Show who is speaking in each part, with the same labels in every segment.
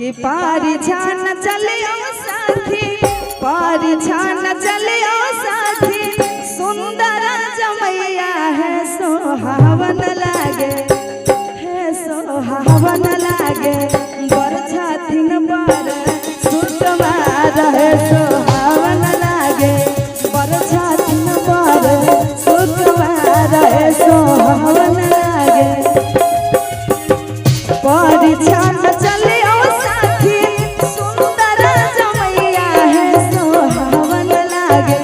Speaker 1: कि पारी छान चलियो साथी, पारी छान चलियो साथी, सुंदर जमैया है सोहावन लागे, है सोहावन लागे, बरछा दिन बार सुतवार है सोहावन लागे, बरछा दिन बार सुतवार है सोहावन लागे। पारी छान चलियो साथी, सुंदर जमैया है सोहावन लागे।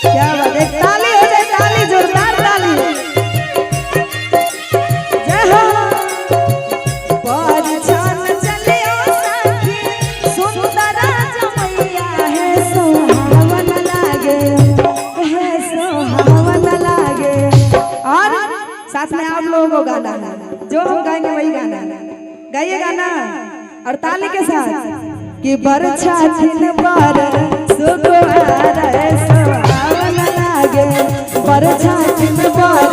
Speaker 1: क्या बात है, ताली हो जाए, ताली जोरदार ताली, जय हो। पारी छान चलियो साथी, सुंदर जमैया है सोहावन लागे, है सोहावन लागे। और साथ में आप लोगों को गाना है, जो हम गाएंगे वही गाना गाइए, गाना और ताली के साथ कि बरछा दिन बार सुकुमार है सोहावन लागे, बरछा दिन बार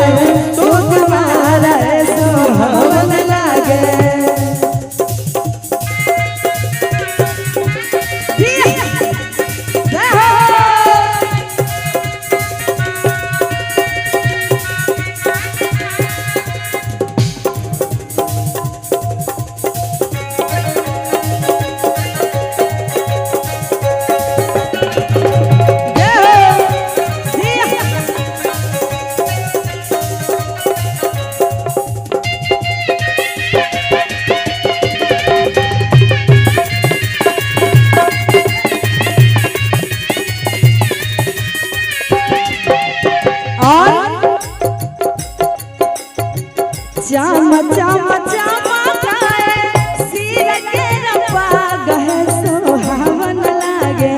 Speaker 1: सुकुमार है सोहावन लागे। चाम चाम चमकाए सिर के रपाग है सोहावन लागे,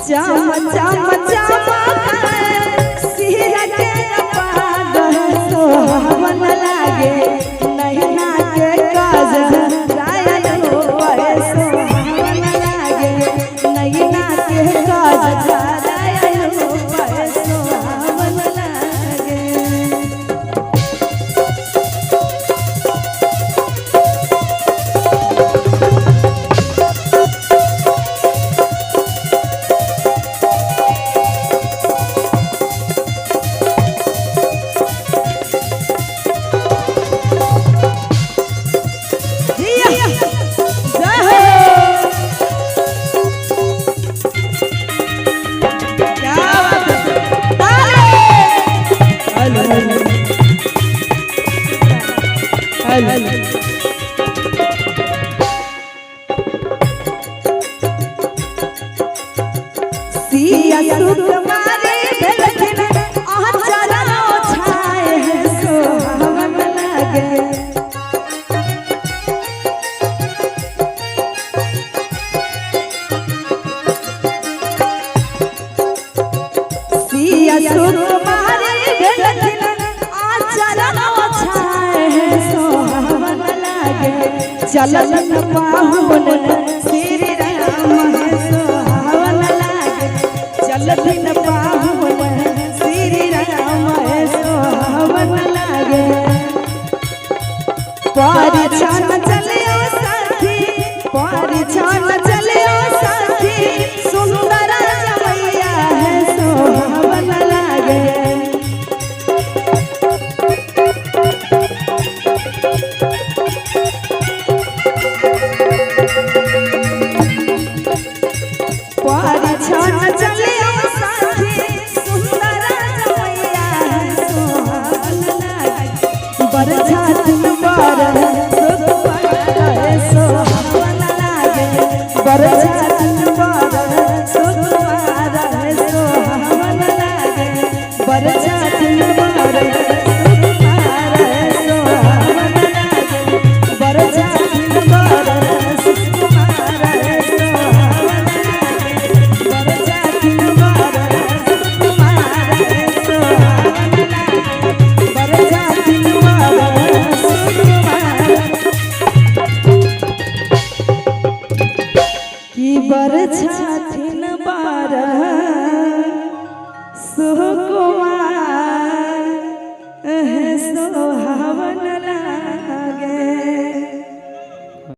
Speaker 1: चाम चाम चमकाए सिर के रपाग है सोहावन लागे, नैना के काजल रायलो है सोहावन लागे, नैना के काजल रायलो है सोहावन लागे। सिया सुकुमारी भेलखिन आचरा छाए है सोहावन लागे, सिया सुकुमारी भेलखिन आचरा छाए है सोहावन लागे, चलन पाहुन श्री राम है सोहावन लागे, चलन पाहुन श्री राम है सोहावन लागे। पारी छान चलियो साथी, पारी छान चलियो साथी, सुंदर जमैया है सोहावन लागे। पारी छान चलियो साथी, सुंदर जमैया है सोहावन लागे, बरछा दिन बार सुकुमार है सोहावन लागे, बरछा दिन बार सुकुमार है सोहावन लागे, बरछा दिन बार सुकुमार है सोहावन लागे, बरछा दिन बार सुकुमार है सोहावन लागे, बरछा दिन बार सुकुमार है सोहावन लागे, बरछा दिन बार सुकुमार। सुकुमार सुकुमार है सुहावला